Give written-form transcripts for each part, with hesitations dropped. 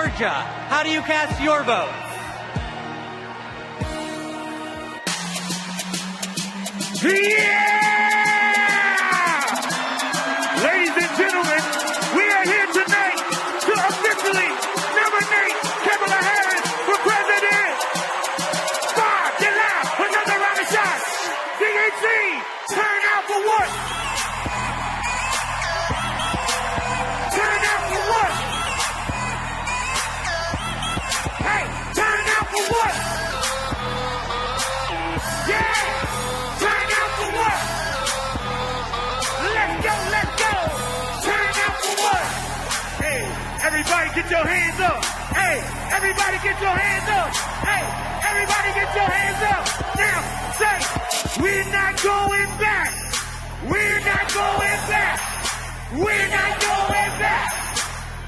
Georgia. How do you cast your votes? Yeah! Ladies and gentlemen, we are here tonight to officially nominate Kamala Harris for president. Bob, get loud, another round of shots. DHC, turn out for what? Turn out for what? Hey, turn out for what? Yeah! Turn out for what? Let's go, let's go! Turn out for what? Hey, everybody get your hands up! Hey, everybody get your hands up! Hey, everybody get your hands up! Now, say, we're not going back! We're not going back! We're not going back!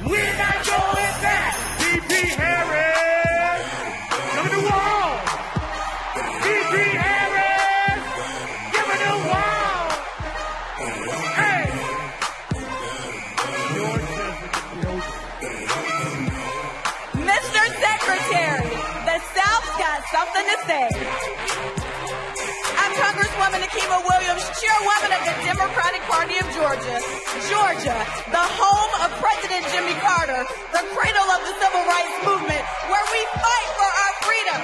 We're not going back! VP Harris! Come to the wall! VP Harris! Give me the wall! Hey! Mr. Secretary, the South's got something to say. I'm Congresswoman Akima Williams, chairwoman of the Democratic Party of Georgia. Georgia, the home of President Jimmy Carter, the cradle of the civil rights movement, where we fight for our freedom.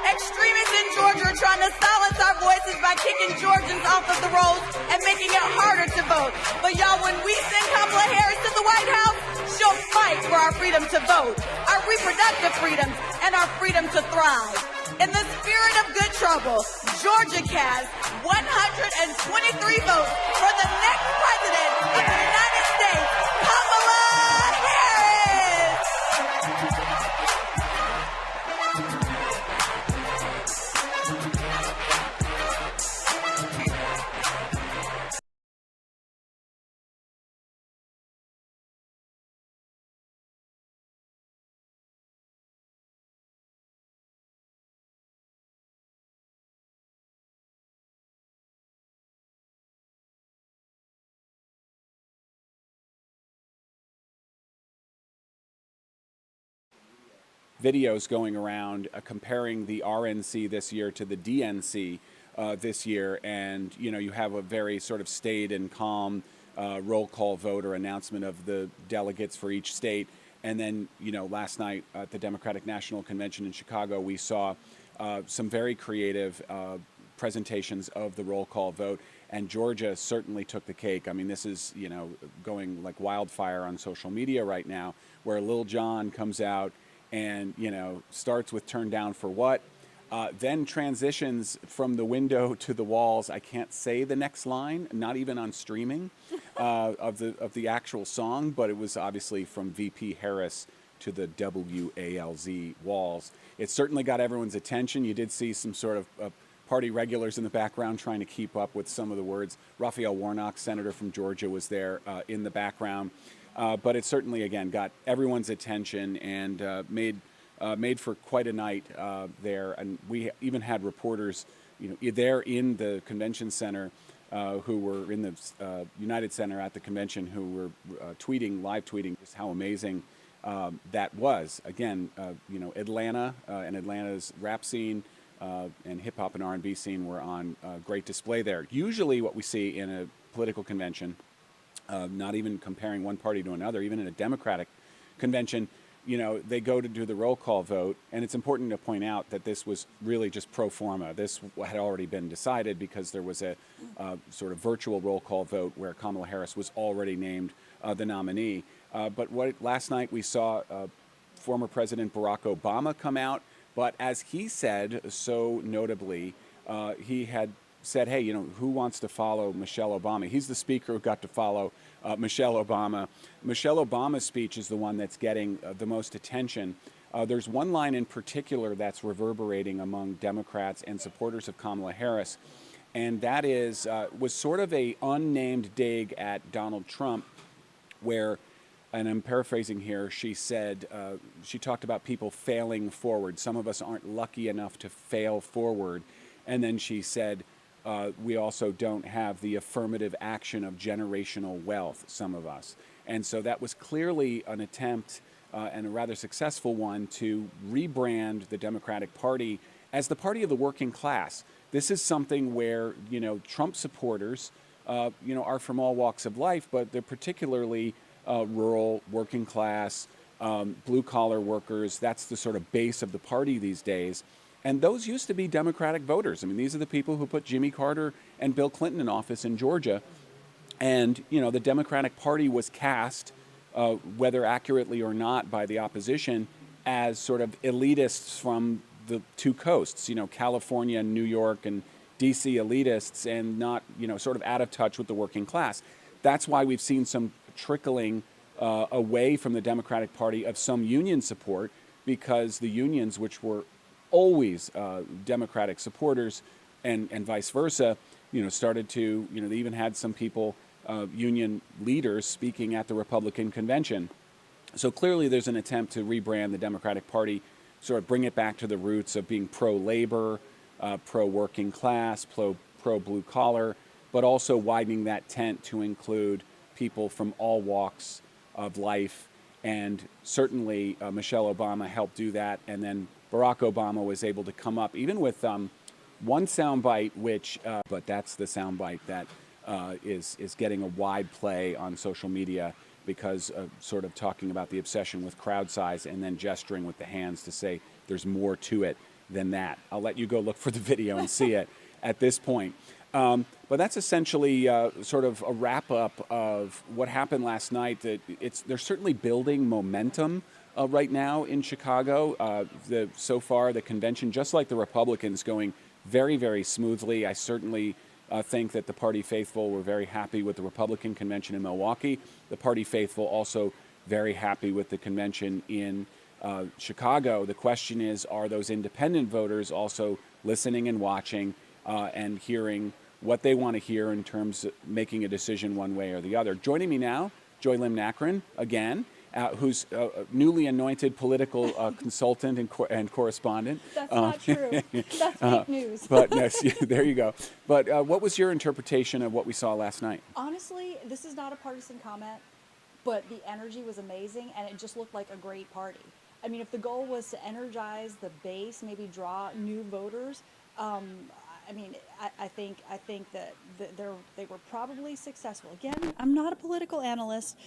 Extremists in Georgia are trying to silence our voices by kicking Georgians off of the rolls and making it harder to vote. But y'all, when we send Kamala Harris to the White House, she'll fight for our freedom to vote, our reproductive freedoms, and our freedom to thrive. In the spirit of good trouble, Georgia cast 123 votes for the next president of the United States, Kamala Harris. Videos going around comparing the RNC this year to the DNC this year, and you have a very sort of staid and calm roll call vote or announcement of the delegates for each state. And then last night at the Democratic National Convention in Chicago, we saw some very creative presentations of the roll call vote, and Georgia certainly took the cake. I mean, this is going like wildfire on social media right now, where Lil Jon comes out and starts with "Turn Down for What," then transitions from the window to the walls. I can't say the next line, not even on streaming of the actual song, but it was obviously from VP Harris to the WALZ Walz. It certainly got everyone's attention. You did see some sort of party regulars in the background trying to keep up with some of the words. Raphael Warnock, senator from Georgia, was there in the background. But it certainly, again, got everyone's attention and made for quite a night there. And we even had reporters, there in the convention center, who were in the United Center at the convention, who were live tweeting just how amazing that was. Again, Atlanta and Atlanta's rap scene and hip hop and R&B scene were on great display there. Usually, what we see in a political convention, not even comparing one party to another, even in a Democratic convention, they go to do the roll call vote. And it's important to point out that this was really just pro forma. This had already been decided because there was a sort of virtual roll call vote where Kamala Harris was already named the nominee. But last night we saw former President Barack Obama come out. But as he said so notably, he had said, hey, who wants to follow Michelle Obama? He's the speaker who got to follow Michelle Obama. Michelle Obama's speech is the one that's getting the most attention. There's one line in particular that's reverberating among Democrats and supporters of Kamala Harris, and that was sort of a unnamed dig at Donald Trump, where, and I'm paraphrasing here, she said, she talked about people failing forward. Some of us aren't lucky enough to fail forward. And then she said, we also don't have the affirmative action of generational wealth, some of us. And so that was clearly an attempt and a rather successful one, to rebrand the Democratic Party as the party of the working class. This is something where, Trump supporters, are from all walks of life, but they're particularly rural, working class, blue-collar workers. That's the sort of base of the party these days. And those used to be Democratic voters. I mean, these are the people who put Jimmy Carter and Bill Clinton in office in Georgia. And, the Democratic Party was cast, whether accurately or not, by the opposition as sort of elitists from the two coasts, California and New York and D.C. elitists, and not, sort of out of touch with the working class. That's why we've seen some trickling away from the Democratic Party of some union support, because the unions, which were always Democratic supporters and vice versa, started to, they even had some people, union leaders, speaking at the Republican convention. So clearly there's an attempt to rebrand the Democratic Party, sort of bring it back to the roots of being pro-labor, pro-working class, pro-blue collar, but also widening that tent to include people from all walks of life. And certainly Michelle Obama helped do that. And then Barack Obama was able to come up, even with one soundbite, but that's the soundbite that is getting a wide play on social media, because of sort of talking about the obsession with crowd size and then gesturing with the hands to say there's more to it than that. I'll let you go look for the video and see it at this point. But that's essentially sort of a wrap-up of what happened last night. They're certainly building momentum right now in Chicago. So far, the convention, just like the Republicans, going very, very smoothly. I certainly think that the party faithful were very happy with the Republican convention in Milwaukee. The party faithful also very happy with the convention in Chicago. The question is, are those independent voters also listening and watching and hearing what they want to hear in terms of making a decision one way or the other? Joining me now, Joy Lim Nakrin, again, who's newly anointed political consultant and correspondent. That's not true. That's fake news. But yes, there you go. But what was your interpretation of what we saw last night? Honestly, this is not a partisan comment, but the energy was amazing, and it just looked like a great party. I mean, if the goal was to energize the base, maybe draw new voters, I think that they were probably successful. Again, I'm not a political analyst.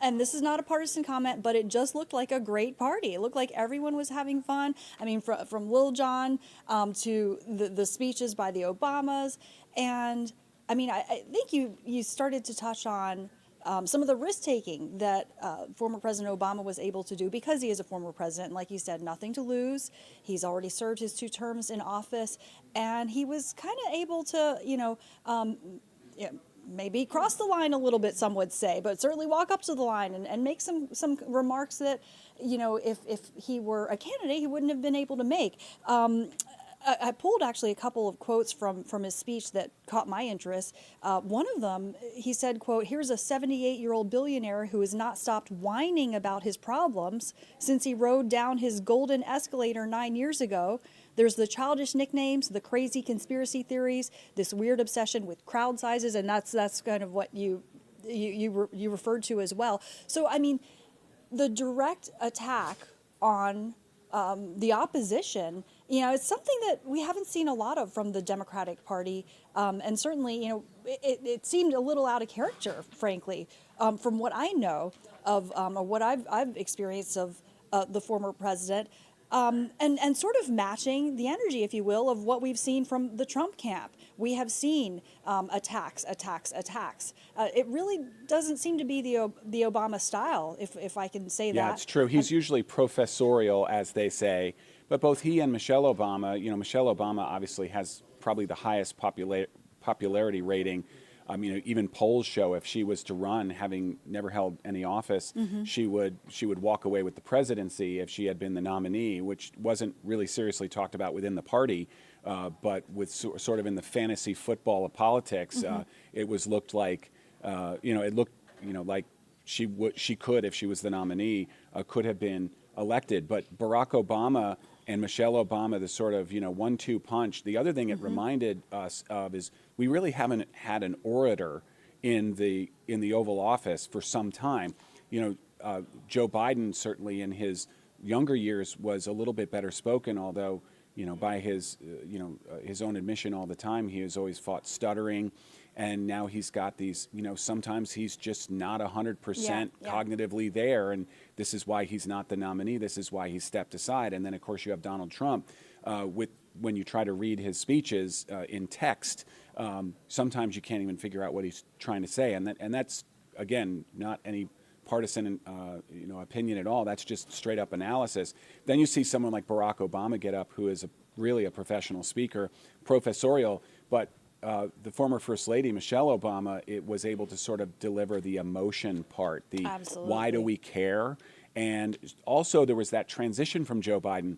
And this is not a partisan comment, but it just looked like a great party. It looked like everyone was having fun. I mean, from Lil Jon to the speeches by the Obamas. And I mean, I think you started to touch on some of the risk-taking that former President Obama was able to do, because he is a former president. Like you said, nothing to lose. He's already served his 2 terms in office. And he was kind of able to, maybe cross the line a little bit, some would say, but certainly walk up to the line and make some remarks that, if he were a candidate, he wouldn't have been able to make. I pulled actually a couple of quotes from his speech that caught my interest. One of them, he said, quote, "Here's a 78-year-old billionaire who has not stopped whining about his problems since he rode down his golden escalator 9 years ago. There's the childish nicknames, the crazy conspiracy theories, this weird obsession with crowd sizes," and that's kind of what you referred to as well. So, I mean, the direct attack on the opposition, it's something that we haven't seen a lot of from the Democratic Party, and certainly, it seemed a little out of character, frankly, from what I know of or what I've experienced of the former president. And sort of matching the energy, if you will, of what we've seen from the Trump camp. We have seen attacks. It really doesn't seem to be the Obama style, if I can say that. Yeah, it's true. He's usually professorial, as they say. But both he and Michelle Obama, Michelle Obama obviously has probably the highest popularity rating. Even polls show if she was to run, having never held any office, she would walk away with the presidency if she had been the nominee, which wasn't really seriously talked about within the party, but with sort of in the fantasy football of politics, it looked like like she could, if she was the nominee, could have been elected. But Barack Obama and Michelle Obama, the sort of 1-2 punch. The other thing it reminded us of is we really haven't had an orator in the Oval Office for some time. Joe Biden certainly in his younger years was a little bit better spoken, although, by his, his own admission all the time, he has always fought stuttering. And now he's got these, sometimes he's just not 100% cognitively there. And this is why he's not the nominee. This is why he's stepped aside. And then, of course, you have Donald Trump when you try to read his speeches in text, sometimes you can't even figure out what he's trying to say. And that's, again, not any partisan opinion at all. That's just straight up analysis. Then you see someone like Barack Obama get up, who is really a professional speaker, professorial, but the former First Lady, Michelle Obama, was able to sort of deliver the emotion part, the why do we care? And also there was that transition from Joe Biden.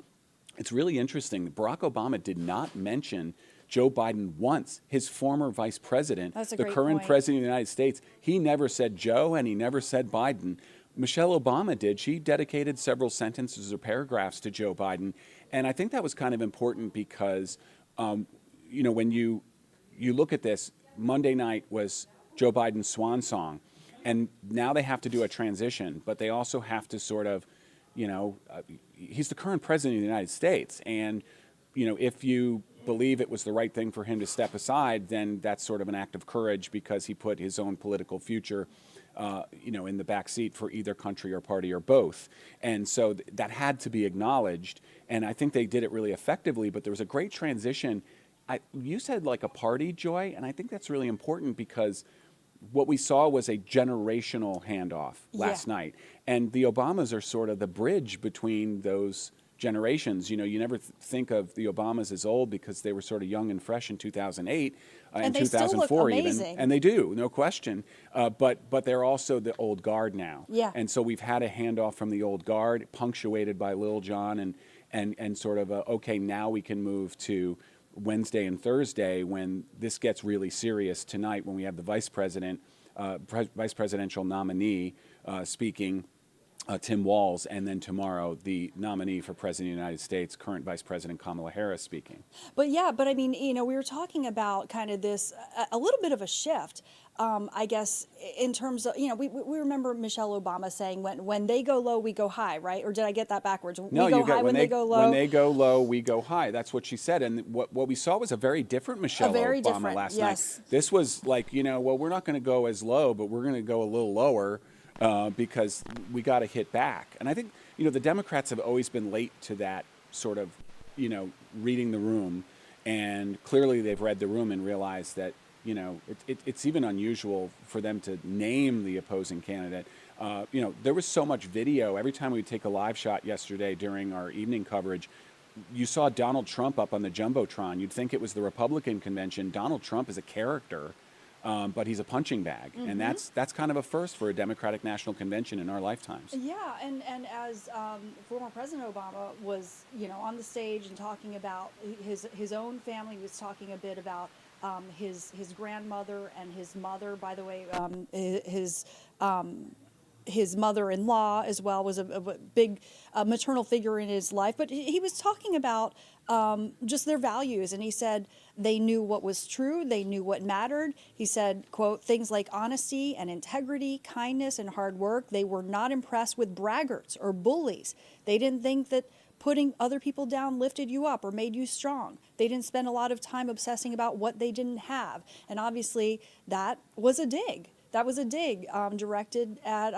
It's really interesting. Barack Obama did not mention Joe Biden once, his former vice president, the current president of the United States. He never said Joe and he never said Biden. Michelle Obama did. She dedicated several sentences or paragraphs to Joe Biden. And I think that was kind of important because, when you look at this, Monday night was Joe Biden's swan song. And now they have to do a transition, but they also have to sort of, he's the current president of the United States. And, if you believe it was the right thing for him to step aside, then that's sort of an act of courage because he put his own political future, in the back seat for either country or party or both. And so that had to be acknowledged. And I think they did it really effectively, but there was a great transition. You said like a party, Joy, and I think that's really important because what we saw was a generational handoff last night. And the Obamas are sort of the bridge between those generations. You never think of the Obamas as old because they were sort of young and fresh in 2008 and 2004 even. And they do, no question. But they're also the old guard now. Yeah. And so we've had a handoff from the old guard, punctuated by Lil Jon and sort of okay, now we can move to Wednesday and Thursday when this gets really serious tonight when we have the vice presidential nominee speaking, Tim Walz, and then tomorrow the nominee for President of the United States, current Vice President Kamala Harris speaking. But I mean, we were talking about kind of this, a little bit of a shift, I guess, in terms of, we remember Michelle Obama saying, when they go low, we go high, right? Or did I get that backwards? No, we go high when they go low. When they go low, we go high. That's what she said. And what we saw was a very different Michelle Obama last night. This was like, well, we're not going to go as low, but we're going to go a little lower. Because we got to hit back. And I think, the Democrats have always been late to that sort of, reading the room. And clearly they've read the room and realized that, it's even unusual for them to name the opposing candidate. There was so much video. Every time we would take a live shot yesterday during our evening coverage, you saw Donald Trump up on the Jumbotron. You'd think it was the Republican convention. Donald Trump is a character. But he's a punching bag, and that's kind of a first for a Democratic National Convention in our lifetimes. Yeah, and as former President Obama was, on the stage and talking about his own family, was talking a bit about his grandmother and his mother. By the way, his mother-in-law as well was a big maternal figure in his life. But he was talking about just their values, and he said they knew what was true, they knew what mattered. He said, quote, things like honesty and integrity, kindness and hard work. They were not impressed with braggarts or bullies. They didn't think that putting other people down lifted you up or made you strong. They didn't spend a lot of time obsessing about what they didn't have. And obviously that was a dig. That was a dig directed at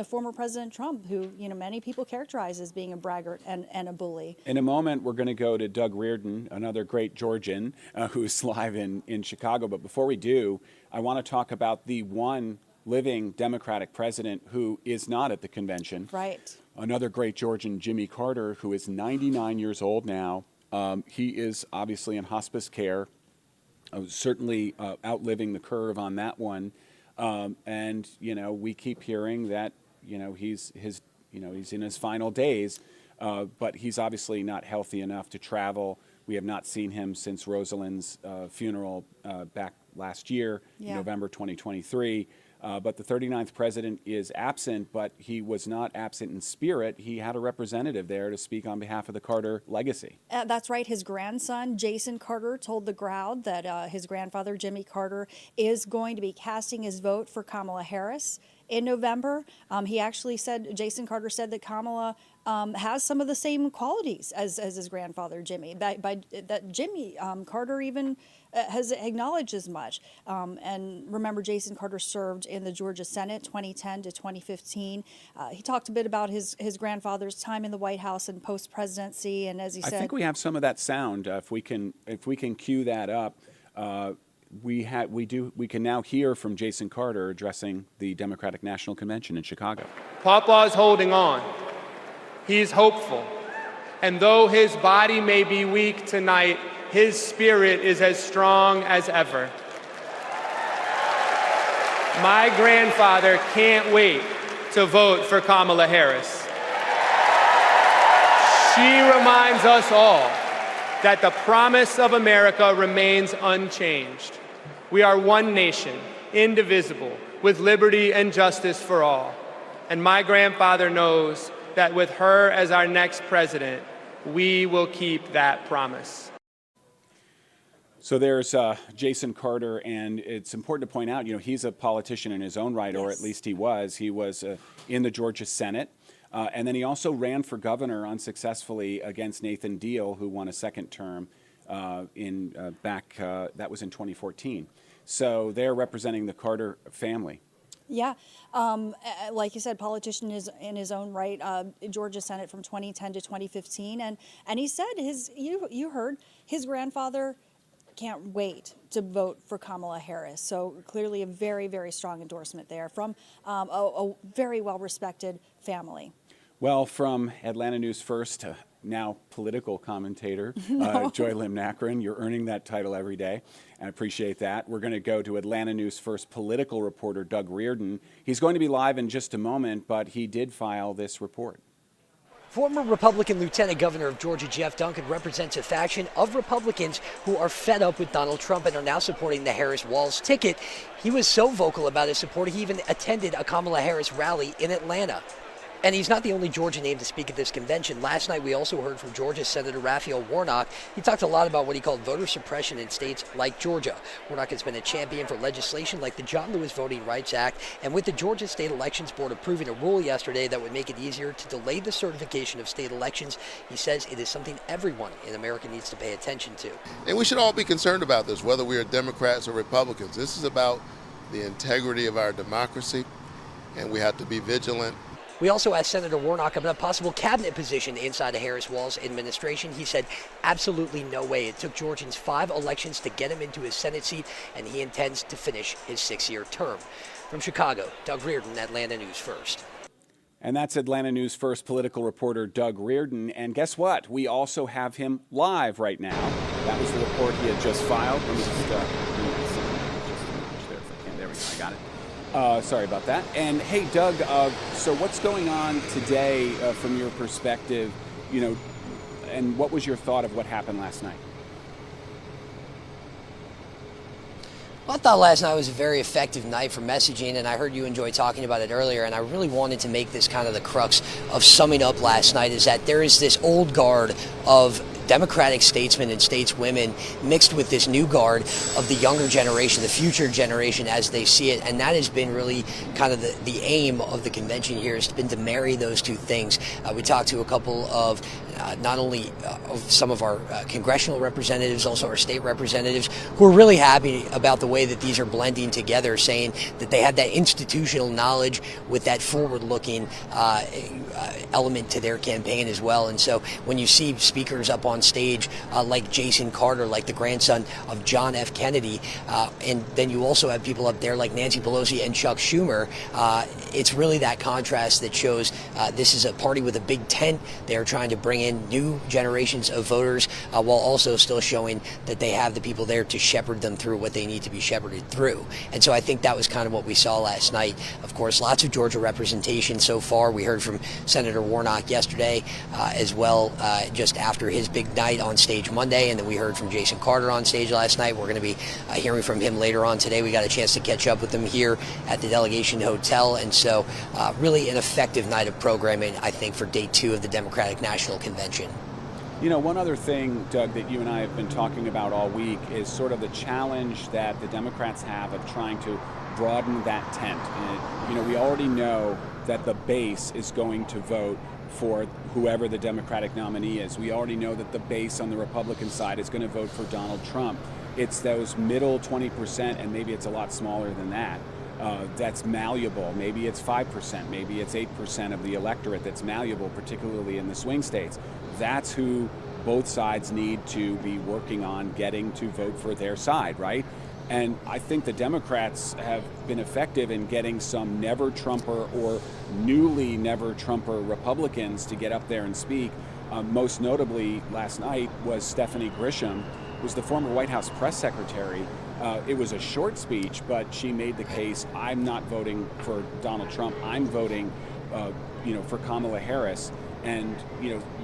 former President Trump, who many people characterize as being a braggart and a bully. In a moment, we're going to go to Doug Reardon, another great Georgian who's live in Chicago. But before we do, I want to talk about the one living Democratic president who is not at the convention. Right. Another great Georgian, Jimmy Carter, who is 99 years old now. He is obviously in hospice care, certainly outliving the curve on that one. And we keep hearing that he's in his final days, but he's obviously not healthy enough to travel. We have not seen him since Rosalind's funeral back last year, November 2023. But the 39th president is absent, but he was not absent in spirit. He had a representative there to speak on behalf of the Carter legacy. That's right. His grandson, Jason Carter, told the crowd that his grandfather, Jimmy Carter, is going to be casting his vote for Kamala Harris in November. He actually said, Jason Carter said that Kamala has some of the same qualities as his grandfather, Jimmy. That Jimmy Carter even has acknowledged as much. And remember, Jason Carter served in the Georgia Senate 2010 to 2015. He talked a bit about his grandfather's time in the White House and post-presidency. And as he said, I think we have some of that sound. If we can cue that up. We can now hear from Jason Carter addressing the Democratic National Convention in Chicago. Papa's holding on. He's hopeful. And though his body may be weak tonight, his spirit is as strong as ever. My grandfather can't wait to vote for Kamala Harris. She reminds us all that the promise of America remains unchanged. We are one nation, indivisible, with liberty and justice for all. And my grandfather knows that with her as our next president, we will keep that promise. So there's Jason Carter, and it's important to point out, he's a politician in his own right, or at least he was. He was in the Georgia Senate. And then he also ran for governor unsuccessfully against Nathan Deal, who won a second term that was in 2014. So they're representing the Carter family. Yeah, like you said, politician is in his own right. Georgia Senate from 2010 to 2015, and he said you heard his grandfather can't wait to vote for Kamala Harris. So clearly a very, very strong endorsement there from a very well-respected family. Well, from Atlanta News First, now political commentator, Joy Lim Nakrin, you're earning that title every day. I appreciate that. We're going to go to Atlanta News First political reporter Doug Reardon. He's going to be live in just a moment, but he did file this report. Former Republican Lieutenant Governor of Georgia, Jeff Duncan, represents a faction of Republicans who are fed up with Donald Trump and are now supporting the Harris-Walz ticket. He was so vocal about his support, he even attended a Kamala Harris rally in Atlanta. And he's not the only Georgia name to speak at this convention. Last night, we also heard from Georgia Senator Raphael Warnock. He talked a lot about what he called voter suppression in states like Georgia. Warnock has been a champion for legislation like the John Lewis Voting Rights Act, and with the Georgia State Elections Board approving a rule yesterday that would make it easier to delay the certification of state elections, he says it is something everyone in America needs to pay attention to. And we should all be concerned about this, whether we are Democrats or Republicans. This is about the integrity of our democracy, and we have to be vigilant. We also asked Senator Warnock about a possible cabinet position inside the Harris-Walz administration. He said absolutely no way. It took Georgians 5 elections to get him into his Senate seat, and he intends to finish his 6-year term. From Chicago, Doug Reardon, Atlanta News First. And that's Atlanta News First political reporter Doug Reardon. And guess what? We also have him live right now. That was the report he had just filed. Let me just there if I can. There we go. I got it. Sorry about that. And hey, Doug, so what's going on today from your perspective, and what was your thought of what happened last night? Well, I thought last night was a very effective night for messaging, and I heard you enjoy talking about it earlier, and I really wanted to make this kind of the crux of summing up last night, is that there is this old guard of Democratic statesmen and stateswomen mixed with this new guard of the younger generation, the future generation as they see it. And that has been really kind of the aim of the convention here, has been to marry those two things. We talked to a couple of not only of some of our congressional representatives, also our state representatives, who are really happy about the way that these are blending together, saying that they have that institutional knowledge with that forward-looking element to their campaign as well. And so when you see speakers up on stage like Jason Carter, like the grandson of John F. Kennedy, and then you also have people up there like Nancy Pelosi and Chuck Schumer, it's really that contrast that shows this is a party with a big tent. They're trying to bring in new generations of voters while also still showing that they have the people there to shepherd them through what they need to be shepherded through. And so I think that was kind of what we saw last night. Of course, lots of Georgia representation so far. We heard from Senator Warnock yesterday as well, just after his big night on stage Monday, and then we heard from Jason Carter on stage last night. We're going to be hearing from him later on today. We got a chance to catch up with him here at the Delegation Hotel, and so really an effective night of programming, I think, for day 2 of the Democratic National Convention. One other thing, Doug, that you and I have been talking about all week is sort of the challenge that the Democrats have of trying to broaden that tent. And, we already know that the base is going to vote for whoever the Democratic nominee is. We already know that the base on the Republican side is going to vote for Donald Trump. It's those middle 20%, and maybe it's a lot smaller than that, that's malleable. Maybe it's 5%, maybe it's 8% of the electorate that's malleable, particularly in the swing states. That's who both sides need to be working on getting to vote for their side, right? And I think the Democrats have been effective in getting some never-Trumper or newly never-Trumper Republicans to get up there and speak. Most notably last night was Stephanie Grisham, who's the former White House press secretary. It was a short speech, but she made the case, I'm not voting for Donald Trump, I'm voting for Kamala Harris. And,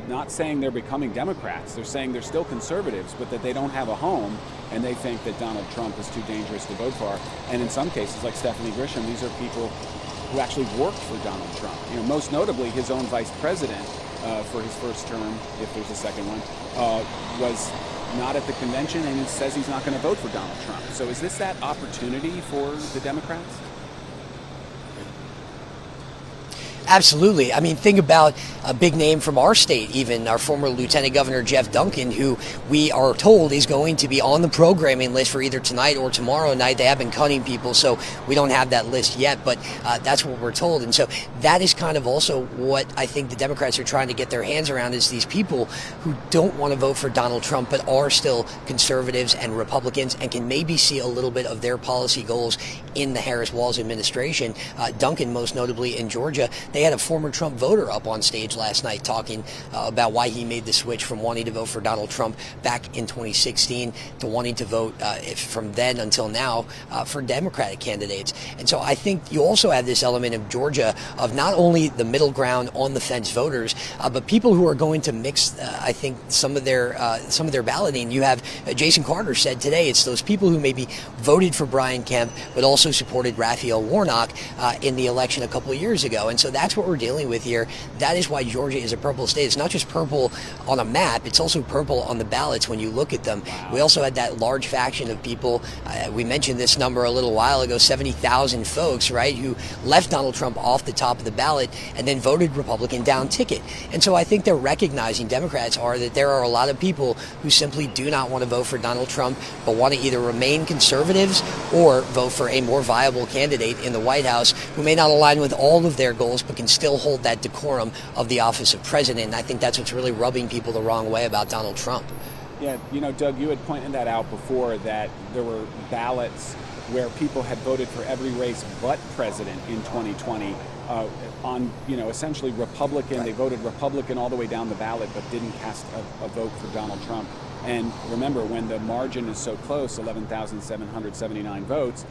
not saying they're becoming Democrats, they're saying they're still conservatives, but that they don't have a home, and they think that Donald Trump is too dangerous to vote for. And in some cases, like Stephanie Grisham, these are people who actually worked for Donald Trump. Most notably, his own vice president for his first term, if there's a second one, was not at the convention and says he's not going to vote for Donald Trump. So is this that opportunity for the Democrats? Absolutely. I mean, think about a big name from our state, even our former Lieutenant Governor Jeff Duncan, who we are told is going to be on the programming list for either tonight or tomorrow night. They have been cutting people, so we don't have that list yet, but that's what we're told. And so that is kind of also what I think the Democrats are trying to get their hands around, is these people who don't want to vote for Donald Trump but are still conservatives and Republicans and can maybe see a little bit of their policy goals in the Harris-Walz administration. Duncan, most notably in Georgia, they had a former Trump voter up on stage last night talking about why he made the switch from wanting to vote for Donald Trump back in 2016 to wanting to vote from then until now for Democratic candidates. And so I think you also have this element of Georgia of not only the middle ground on the fence voters, but people who are going to mix, I think, some of their balloting. You have Jason Carter said today, it's those people who maybe voted for Brian Kemp but also supported Raphael Warnock in the election a couple of years ago. And so that's what we're dealing with here. That is why Georgia is a purple state. It's not just purple on a map, it's also purple on the ballots when you look at them. We also had that large faction of people, we mentioned this number a little while ago, 70,000 folks, right, who left Donald Trump off the top of the ballot and then voted Republican down ticket. And so I think they're recognizing, Democrats are, that there are a lot of people who simply do not want to vote for Donald Trump but want to either remain conservatives or vote for a more viable candidate in the White House who may not align with all of their goals but can still hold that decorum of the office of president. And I think that's what's really rubbing people the wrong way about Donald Trump. Yeah, Doug, you had pointed that out before, that there were ballots where people had voted for every race but president in 2020 on, essentially Republican. Right. They voted Republican all the way down the ballot but didn't cast a vote for Donald Trump. And remember, when the margin is so close, 11,779 votes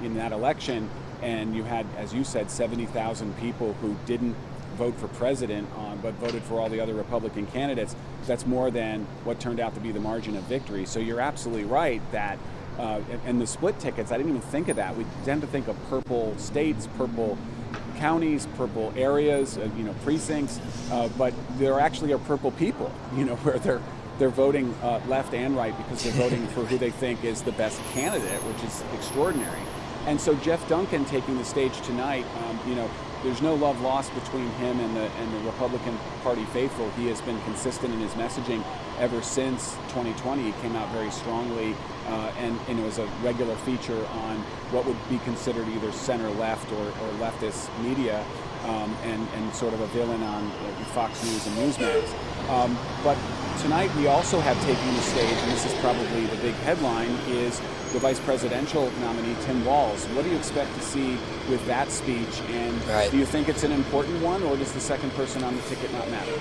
in that election, and you had, as you said, 70,000 people who didn't vote for president but voted for all the other Republican candidates, that's more than what turned out to be the margin of victory. So you're absolutely right that, and the split tickets, I didn't even think of that. We tend to think of purple states, purple counties, purple areas, precincts, but there actually are purple people, where they're voting left and right because they're voting for who they think is the best candidate, which is extraordinary. And so Jeff Duncan taking the stage tonight, there's no love lost between him and the Republican Party faithful. He has been consistent in his messaging ever since 2020. He came out very strongly, and it was a regular feature on what would be considered either center-left or leftist media, and sort of a villain on Fox News and Newsmax. But tonight we also have taking the stage, and this is probably the big headline, is the vice presidential nominee, Tim Walz. What do you expect to see with that speech? And do you think it's an important one, or does the second person on the ticket not matter?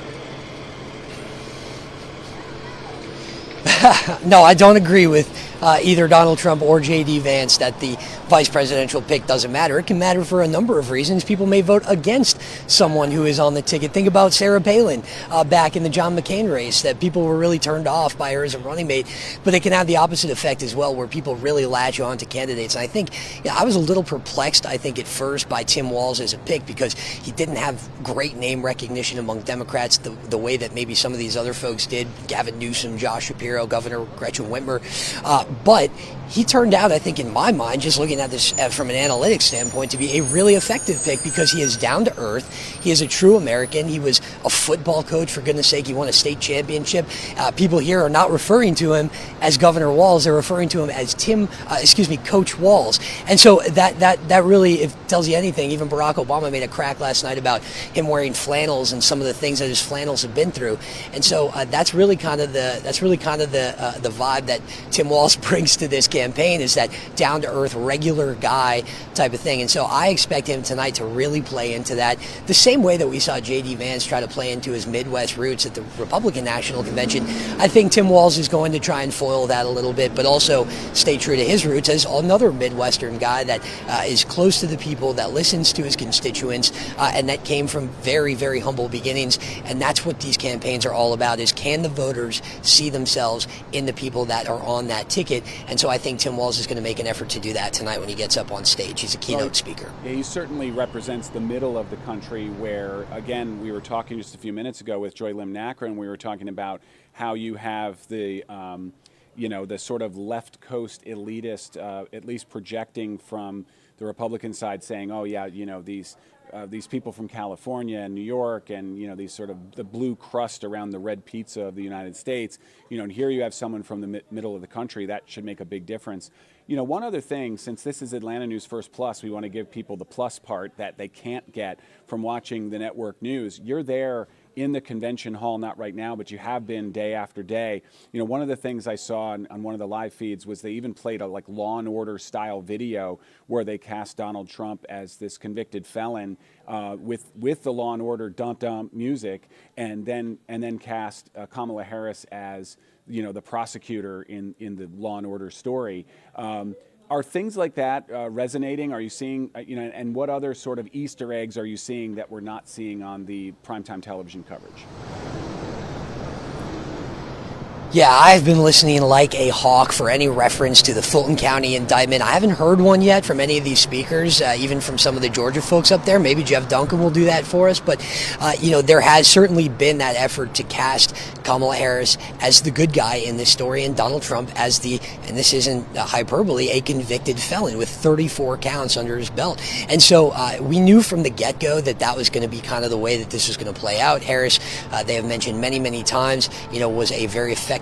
No, I don't agree with either Donald Trump or J.D. Vance that the vice presidential pick doesn't matter. It can matter for a number of reasons. People may vote against someone who is on the ticket. Think about Sarah Palin back in the John McCain race, that people were really turned off by her as a running mate. But it can have the opposite effect as well, where people really latch on to candidates. And I think, I was a little perplexed, I think, at first by Tim Walz as a pick, because he didn't have great name recognition among Democrats the way that maybe some of these other folks did, Gavin Newsom, Josh Shapiro, Governor Gretchen Whitmer. But he turned out, I think, in my mind, just looking at this from an analytics standpoint, to be a really effective pick because he is down to earth. He is a true American. He was a football coach, for goodness sake. He won a state championship. People here are not referring to him as Governor Walz. They're referring to him as Coach Walz. And so that really, if it tells you anything, even Barack Obama made a crack last night about him wearing flannels and some of the things that his flannels have been through. And so that's really kind of the vibe that Tim Walz brings to this campaign, is that down-to-earth, regular guy type of thing. And so I expect him tonight to really play into that the same way that we saw J.D. Vance try to play into his Midwest roots at the Republican National Convention. I think Tim Walz is going to try and foil that a little bit, but also stay true to his roots as another Midwestern guy that is close to the people, that listens to his constituents, and that came from very, very humble beginnings. And that's what these campaigns are all about, is can the voters see themselves in the people that are on that ticket? And so I think Tim Walz is going to make an effort to do that tonight when he gets up on stage. He's a keynote speaker. Yeah, he certainly represents the middle of the country where, again, we were talking just a few minutes ago with Joy Lim Nakrin, we were talking about how you have the, the sort of left coast elitist, at least projecting from the Republican side, saying, oh, yeah, these people from California and New York and, these sort of the blue crust around the red pizza of the United States, and here you have someone from the middle of the country. That should make a big difference. One other thing, since this is Atlanta News First Plus, we want to give people the plus part that they can't get from watching the network news. You're there in the convention hall, not right now, but you have been day after day. One of the things I saw on one of the live feeds was they even played a Law and Order style video where they cast Donald Trump as this convicted felon with the Law and Order dump music, and then cast Kamala Harris as the prosecutor in the Law and Order story. Are things like that resonating? Are you seeing, and what other sort of Easter eggs are you seeing that we're not seeing on the primetime television coverage? Yeah, I've been listening like a hawk for any reference to the Fulton County indictment. I haven't heard one yet from any of these speakers, even from some of the Georgia folks up there. Maybe Jeff Duncan will do that for us. But, there has certainly been that effort to cast Kamala Harris as the good guy in this story and Donald Trump as and this isn't hyperbole, a convicted felon with 34 counts under his belt. And so we knew from the get-go that was going to be kind of the way that this was going to play out. Harris, they have mentioned many, many times, was a very effective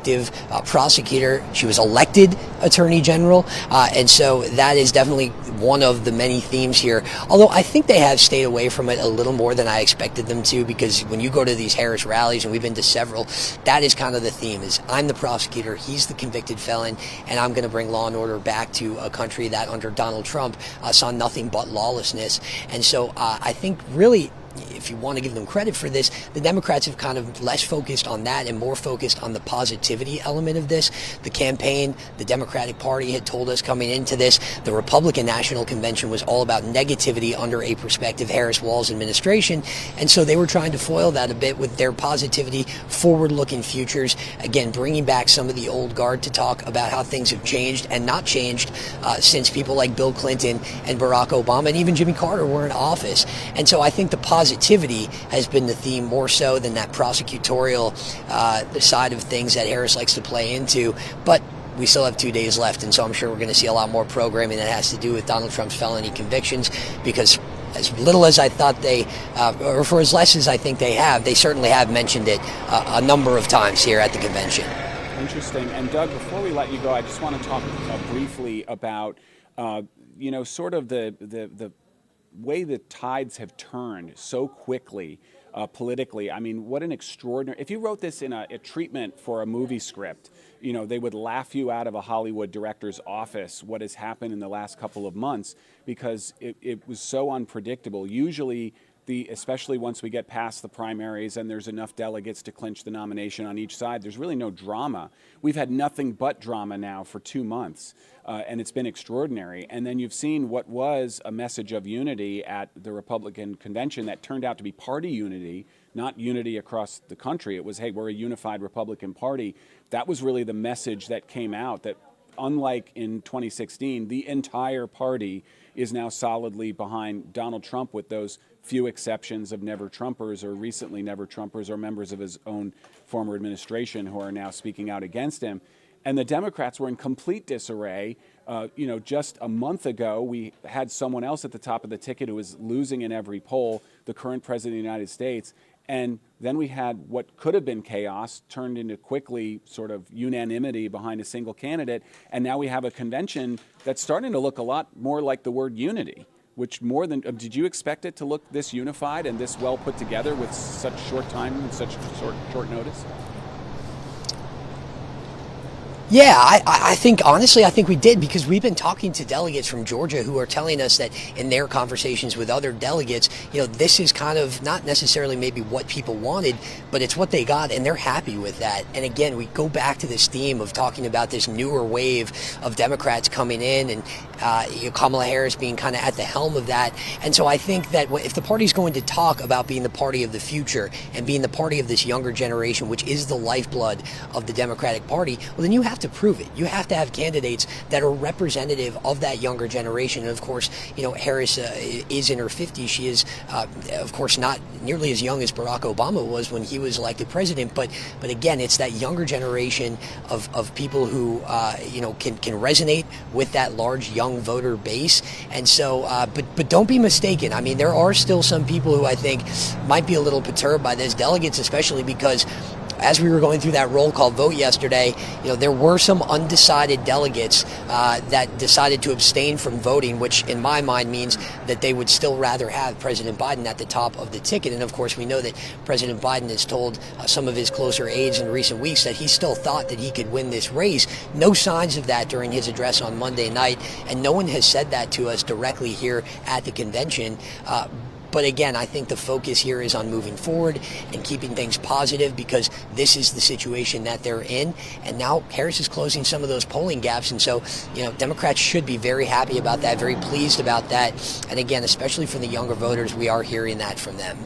prosecutor. She was elected Attorney General, and so that is definitely one of the many themes here. Although I think they have stayed away from it a little more than I expected them to, because when you go to these Harris rallies, and we've been to several, that is kind of the theme, is I'm the prosecutor, he's the convicted felon, and I'm going to bring law and order back to a country that under Donald Trump saw nothing but lawlessness. And so I think really, if you want to give them credit for this, the Democrats have kind of less focused on that and more focused on the positivity element of this. The campaign, the Democratic Party had told us coming into this, the Republican National Convention was all about negativity under a prospective Harris-Walz administration. And so they were trying to foil that a bit with their positivity, forward-looking futures. Again, bringing back some of the old guard to talk about how things have changed and not changed since people like Bill Clinton and Barack Obama and even Jimmy Carter were in office. And so I think the positivity has been the theme more so than that prosecutorial side of things that Harris likes to play into. But we still have 2 days left, and so I'm sure we're going to see a lot more programming that has to do with Donald Trump's felony convictions, because as little as I thought or for as less as I think they certainly have mentioned it a number of times here at the convention. Interesting. And Doug, before we let you go, I just want to talk briefly about, sort of the way the tides have turned so quickly politically. I mean, what an extraordinary... If you wrote this in a treatment for a movie script, they would laugh you out of a Hollywood director's office, what has happened in the last couple of months, because it was so unpredictable. Usually, especially once we get past the primaries and there's enough delegates to clinch the nomination on each side, there's really no drama. We've had nothing but drama now for 2 months, and it's been extraordinary. And then you've seen what was a message of unity at the Republican convention that turned out to be party unity, not unity across the country. It was, hey, we're a unified Republican Party. That was really the message that came out, that unlike in 2016, the entire party is now solidly behind Donald Trump, with those few exceptions of never-Trumpers or recently never-Trumpers or members of his own former administration who are now speaking out against him. And the Democrats were in complete disarray. Just a month ago, we had someone else at the top of the ticket who was losing in every poll, the current president of the United States. And then we had what could have been chaos turned into quickly sort of unanimity behind a single candidate. And now we have a convention that's starting to look a lot more like the word unity, which more than, did you expect it to look this unified and this well put together with such short time and such short notice? Yeah, I think, honestly, I think we did, because we've been talking to delegates from Georgia who are telling us that in their conversations with other delegates, this is kind of not necessarily maybe what people wanted, but it's what they got, and they're happy with that. And again, we go back to this theme of talking about this newer wave of Democrats coming in, and Kamala Harris being kind of at the helm of that. And so I think that if the party's going to talk about being the party of the future and being the party of this younger generation, which is the lifeblood of the Democratic Party, well, then you have to prove it. You have to have candidates that are representative of that younger generation. And of course, Harris is in her 50s. She is, of course, not nearly as young as Barack Obama was when he was elected president. But again, it's that younger generation of people who can resonate with that large young voter base. And so, but don't be mistaken. I mean, there are still some people who I think might be a little perturbed by this, delegates especially, because as we were going through that roll call vote yesterday, there were some undecided delegates that decided to abstain from voting, which in my mind means that they would still rather have President Biden at the top of the ticket. And of course, we know that President Biden has told some of his closer aides in recent weeks that he still thought that he could win this race. No signs of that during his address on Monday night, and no one has said that to us directly here at the convention. But again, I think the focus here is on moving forward and keeping things positive, because this is the situation that they're in. And now Harris is closing some of those polling gaps. And so, Democrats should be very happy about that, very pleased about that. And again, especially for the younger voters, we are hearing that from them.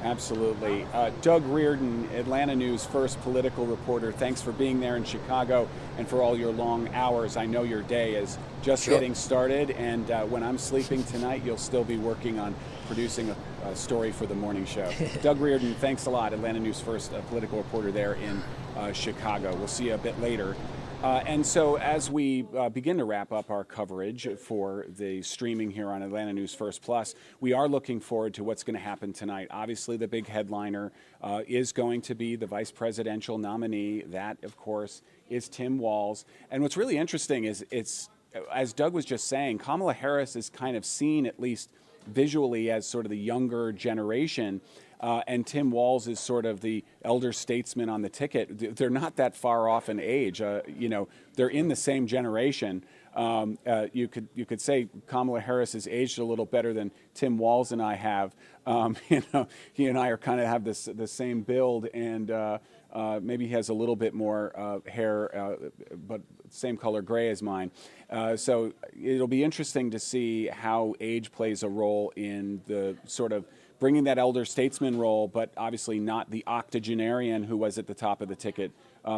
Absolutely. Doug Reardon, Atlanta News first political reporter, thanks for being there in Chicago and for all your long hours. I know your day is just getting started, and when I'm sleeping tonight, you'll still be working on producing a story for the morning show. Doug Reardon, thanks a lot. Atlanta News first political reporter there in Chicago. We'll see you a bit later. And so as we begin to wrap up our coverage for the streaming here on Atlanta News First Plus, we are looking forward to what's going to happen tonight. Obviously, the big headliner is going to be the vice presidential nominee. That, of course, is Tim Walz. And what's really interesting is as Doug was just saying, Kamala Harris is kind of seen, at least visually, as sort of the younger generation. And Tim Walz is sort of the elder statesman on the ticket. They're not that far off in age. They're in the same generation. You could say Kamala Harris has aged a little better than Tim Walz and I have. He and I are kind of have the same build, and maybe he has a little bit more hair, but same color gray as mine. So it'll be interesting to see how age plays a role in the sort of bringing that elder statesman role, but obviously not the octogenarian who was at the top of the ticket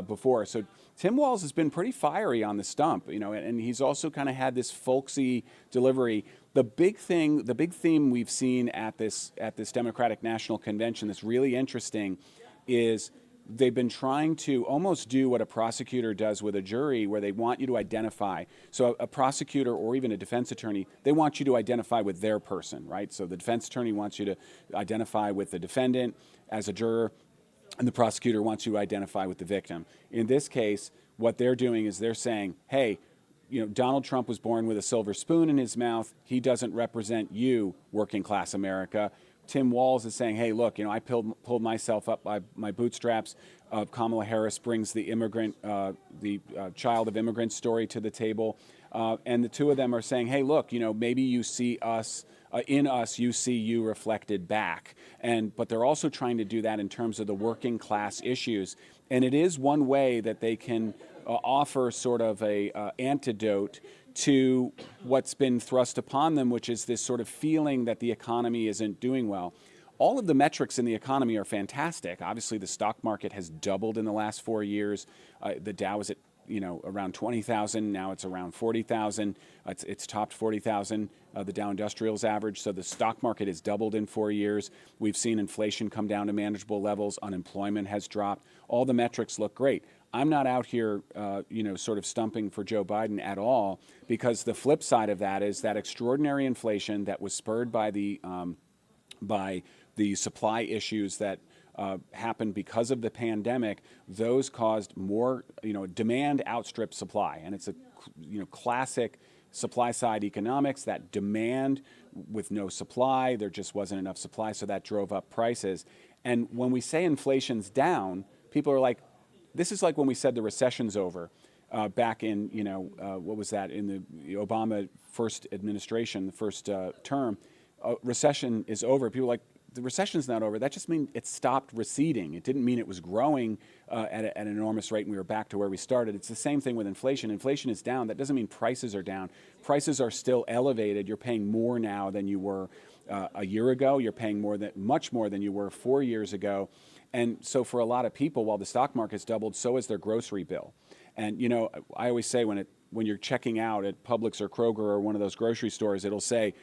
before. So Tim Walz has been pretty fiery on the stump, and he's also kind of had this folksy delivery. The big theme we've seen at this Democratic National Convention that's really interesting is they've been trying to almost do what a prosecutor does with a jury, where they want you to identify. So a prosecutor or even a defense attorney, they want you to identify with their person, right? So the defense attorney wants you to identify with the defendant as a juror, and the prosecutor wants you to identify with the victim. In this case, what they're doing is they're saying, hey, Donald Trump was born with a silver spoon in his mouth. He doesn't represent you, working class America. Tim Walz is saying, hey, look, I pulled myself up by my bootstraps. Kamala Harris brings the child of immigrant story to the table. And the two of them are saying, hey, look, maybe you see us, in us, you see you reflected back. But they're also trying to do that in terms of the working class issues. And it is one way that they can offer sort of a antidote to what's been thrust upon them, which is this sort of feeling that the economy isn't doing well. All of the metrics in the economy are fantastic. Obviously, the stock market has doubled in the last 4 years. The Dow is at around 20,000. Now it's around 40,000. It's topped 40,000. The Dow Industrials average. So the stock market has doubled in 4 years. We've seen inflation come down to manageable levels. Unemployment has dropped. All the metrics look great. I'm not out here, sort of stumping for Joe Biden at all, because the flip side of that is that extraordinary inflation that was spurred by the supply issues that happened because of the pandemic. Those caused more, demand outstripped supply, and it's a, classic supply side economics. That demand with no supply, there just wasn't enough supply, so that drove up prices. And when we say inflation's down, people are like, this is like when we said the recession's over back in, what was that, in the Obama first administration, the first term. Recession is over. People are like, the recession's not over. That just means it stopped receding. It didn't mean it was growing at an enormous rate and we were back to where we started. It's the same thing with inflation. Inflation is down. That doesn't mean prices are down. Prices are still elevated. You're paying more now than you were a year ago. You're paying much more than you were 4 years ago. And so for a lot of people, while the stock market's doubled, so is their grocery bill. And, I always say when you're checking out at Publix or Kroger or one of those grocery stores, it'll say,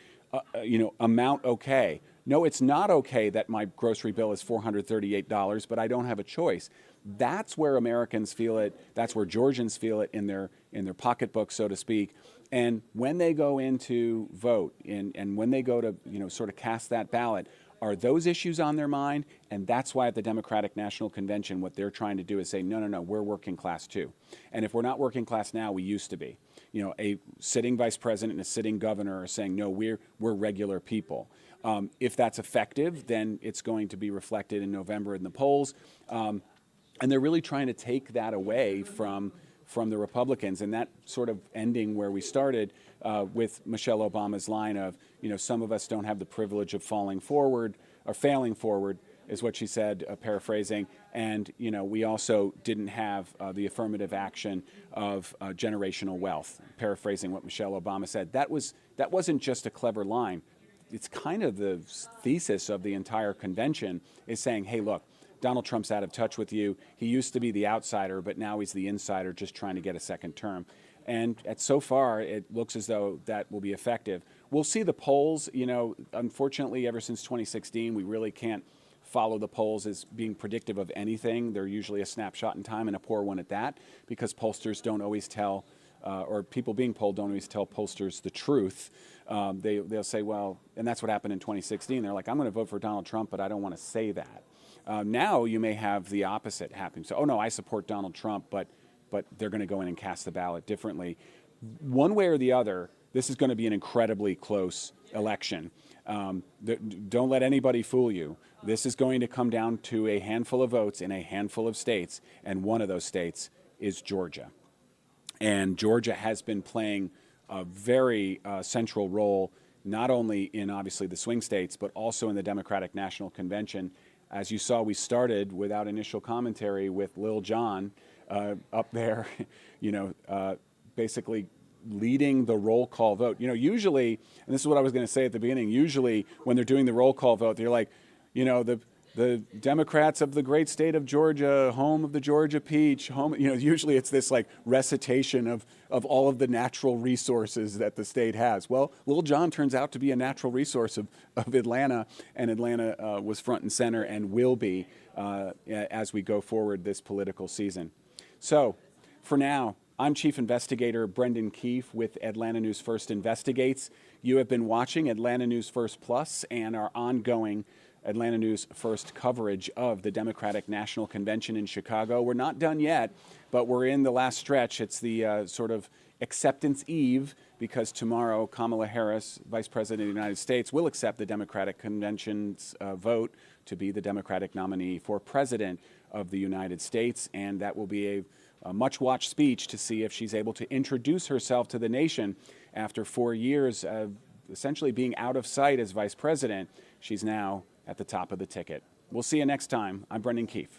amount okay. No, it's not okay that my grocery bill is $438, but I don't have a choice. That's where Americans feel it. That's where Georgians feel it in their pocketbook, so to speak. And when they go in to vote and when they go to, sort of cast that ballot, are those issues on their mind? And that's why at the Democratic National Convention, what they're trying to do is say, no, we're working class too. And if we're not working class now, we used to be. A sitting vice president and a sitting governor are saying, no, we're regular people. If that's effective, then it's going to be reflected in November in the polls. And they're really trying to take that away from the Republicans, and that sort of ending where we started with Michelle Obama's line of, some of us don't have the privilege of falling forward or failing forward, is what she said, paraphrasing. And, we also didn't have the affirmative action of generational wealth, paraphrasing what Michelle Obama said. That wasn't just a clever line. It's kind of the thesis of the entire convention, is saying, hey, look, Donald Trump's out of touch with you. He used to be the outsider, but now he's the insider just trying to get a second term. And so far, it looks as though that will be effective. We'll see the polls. Unfortunately, ever since 2016, we really can't follow the polls as being predictive of anything. They're usually a snapshot in time, and a poor one at that, because pollsters don't always tell, or people being polled don't always tell pollsters the truth. They'll say, well, and that's what happened in 2016. They're like, I'm going to vote for Donald Trump, but I don't want to say that. Now you may have the opposite happening. So, oh no, I support Donald Trump, but they're going to go in and cast the ballot differently. One way or the other, this is going to be an incredibly close election. Don't let anybody fool you. This is going to come down to a handful of votes in a handful of states, and one of those states is Georgia. And Georgia has been playing a very central role, not only in obviously the swing states, but also in the Democratic National Convention. As you saw, we started without initial commentary with Lil Jon up there, basically leading the roll call vote. Usually, and this is what I was going to say at the beginning, usually when they're doing the roll call vote, they're like, the Democrats of the great state of Georgia, home of the Georgia peach, usually it's this like recitation of all of the natural resources that the state has. Well, Lil Jon turns out to be a natural resource of Atlanta, and Atlanta was front and center and will be as we go forward this political season. So for now, I'm Chief Investigator Brendan Keefe with Atlanta News First Investigates. You have been watching Atlanta News First Plus and our ongoing Atlanta News First coverage of the Democratic National Convention in Chicago. We're not done yet, but we're in the last stretch. It's the sort of acceptance eve, because tomorrow Kamala Harris, Vice President of the United States, will accept the Democratic Convention's vote to be the Democratic nominee for President of the United States, and that will be a much-watched speech to see if she's able to introduce herself to the nation after 4 years of essentially being out of sight as Vice President. She's now at the top of the ticket. We'll see you next time. I'm Brendan Keefe.